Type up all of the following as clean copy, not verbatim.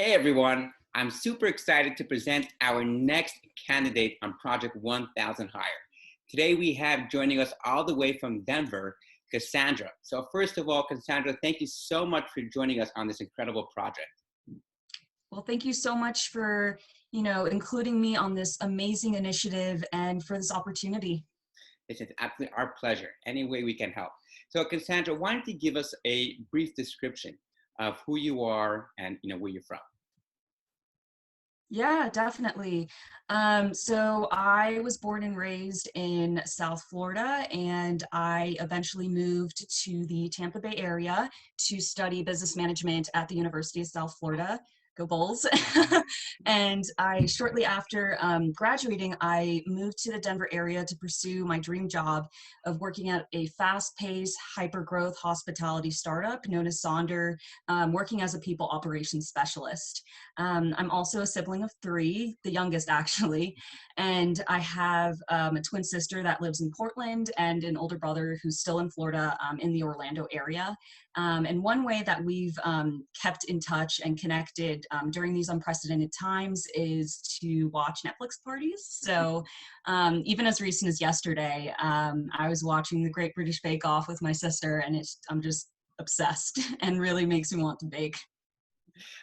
Hey everyone, I'm super excited to present our next candidate on Project 1000 Hire. Today we have joining us all the way from Denver, Cassandra. So first of all, Cassandra, thank you so much for joining us on this incredible project. Well, thank you so much for, including me on this amazing initiative and for this opportunity. It's absolutely our pleasure, any way we can help. So Cassandra, why don't you give us a brief description of who you are and where you're from? Yeah, definitely. So I was born and raised in South Florida, and I eventually moved to the Tampa Bay area to study business management at the University of South Florida. Go Bulls. And I shortly after graduating, I moved to the Denver area to pursue my dream job of working at a fast-paced, hyper-growth hospitality startup known as Sonder, working as a people operations specialist. I'm also a sibling of three, the youngest actually, and I have a twin sister that lives in Portland and an older brother who's still in Florida, in the Orlando area. And one way that we've kept in touch and connected during these unprecedented times is to watch Netflix parties. So even as recent as yesterday, I was watching The Great British Bake Off with my sister, and I'm just obsessed and really makes me want to bake.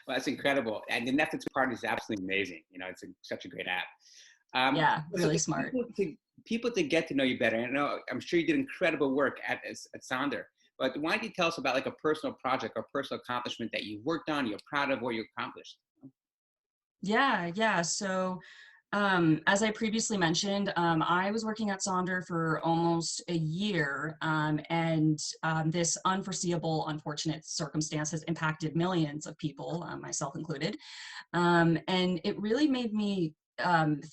Well, that's incredible. And the Netflix part is absolutely amazing. It's such a great app. Yeah, So really for smart. people to get to know you better, I'm sure you did incredible work at Sonder, but why don't you tell us about like a personal project or personal accomplishment that you worked on, you're proud of, or you accomplished? Yeah. So, as I previously mentioned, I was working at Sonder for almost a year, and this unforeseeable, unfortunate circumstance has impacted millions of people, myself included. And it really made me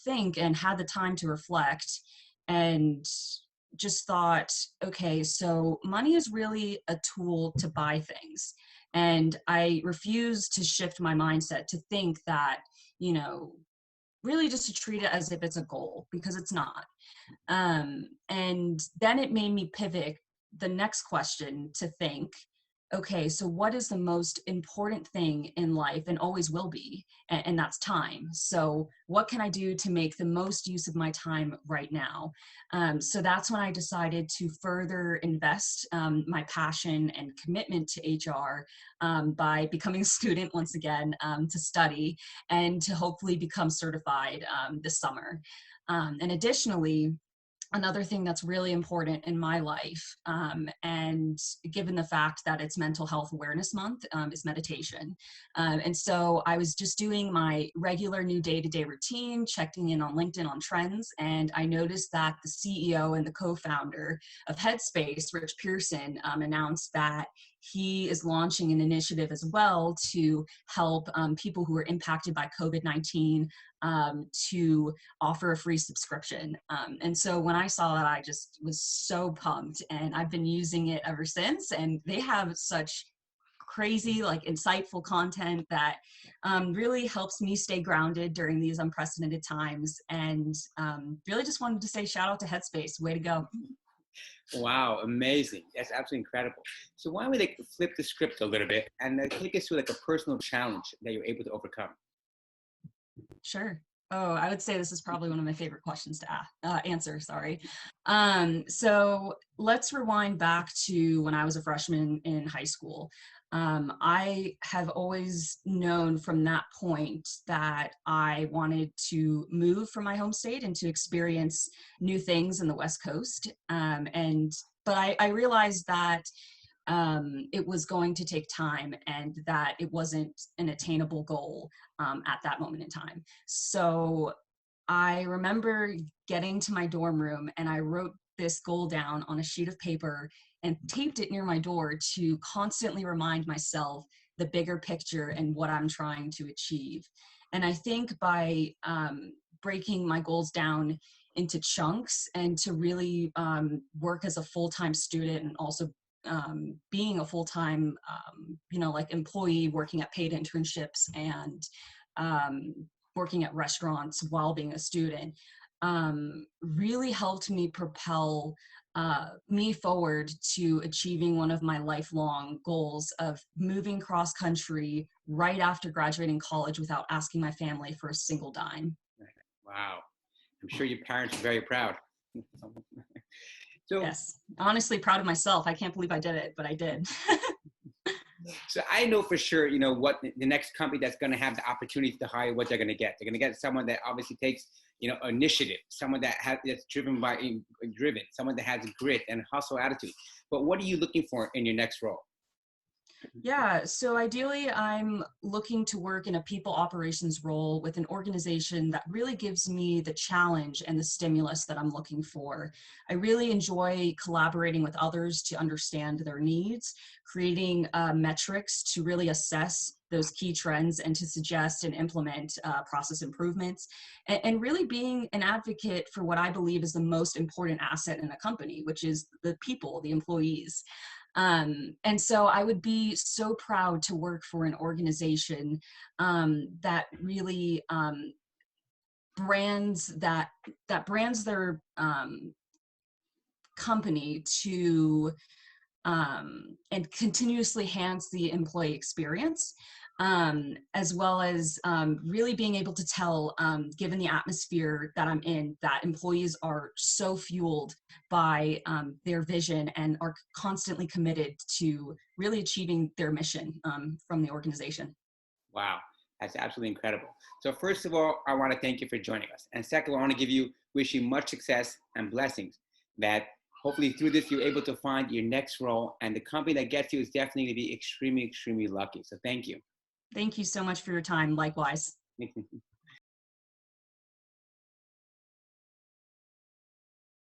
think and had the time to reflect and just thought, okay, so money is really a tool to buy things. And I refuse to shift my mindset to think that, you know, really just to treat it as if it's a goal, because it's not. And then it made me pivot the next question to think, okay, so what is the most important thing in life and always will be? And that's time. So what can I do to make the most use of my time right now? So that's when I decided to further invest my passion and commitment to HR by becoming a student once again to study and to hopefully become certified this summer. And additionally, another thing that's really important in my life, and given the fact that it's Mental Health Awareness Month, is meditation. And so I was just doing my regular new day-to-day routine, checking in on LinkedIn on trends, and I noticed that the CEO and the co-founder of Headspace, Rich Pearson, announced that he is launching an initiative as well to help people who are impacted by COVID-19 to offer a free subscription. And so when I saw that, I just was so pumped, and I've been using it ever since. And they have such crazy, like insightful content that really helps me stay grounded during these unprecedented times. And really just wanted to say shout out to Headspace. Way to go. Wow, amazing. That's absolutely incredible. So why don't we like flip the script a little bit and take us through like a personal challenge that you're able to overcome? Sure. Oh, I would say this is probably one of my favorite questions to answer, sorry. So let's rewind back to when I was a freshman in high school. I have always known from that point that I wanted to move from my home state and to experience new things in the West Coast. But I realized that it was going to take time and that it wasn't an attainable goal at that moment in time. So I remember getting to my dorm room and I wrote this goal down on a sheet of paper and taped it near my door to constantly remind myself the bigger picture and what I'm trying to achieve. And I think by breaking my goals down into chunks and to really work as a full-time student and also being a full-time, like employee working at paid internships and working at restaurants while being a student, really helped me propel me forward to achieving one of my lifelong goals of moving cross country right after graduating college without asking my family for a single dime. Wow. I'm sure your parents are very proud. So, Yes, honestly proud of myself. I can't believe I did it, but I did. so I know for sure, what the next company that's going to have the opportunity to hire, what they're going to get. They're going to get someone that obviously takes, initiative, someone that's driven, someone that has grit and hustle attitude. But what are you looking for in your next role? Yeah, so ideally, I'm looking to work in a people operations role with an organization that really gives me the challenge and the stimulus that I'm looking for. I really enjoy collaborating with others to understand their needs, creating metrics to really assess those key trends and to suggest and implement process improvements, and really being an advocate for what I believe is the most important asset in a company, which is the people, the employees. And so I would be so proud to work for an organization that really brands that brands their company to and continuously enhance the employee experience, as well as really being able to tell, given the atmosphere that I'm in, that employees are so fueled by their vision and are constantly committed to really achieving their mission from the organization. Wow, that's absolutely incredible. So first of all, I want to thank you for joining us. And second, I want to wish you much success and blessings that hopefully through this, you're able to find your next role, and the company that gets you is definitely going to be extremely, extremely lucky. So thank you. Thank you so much for your time. Likewise.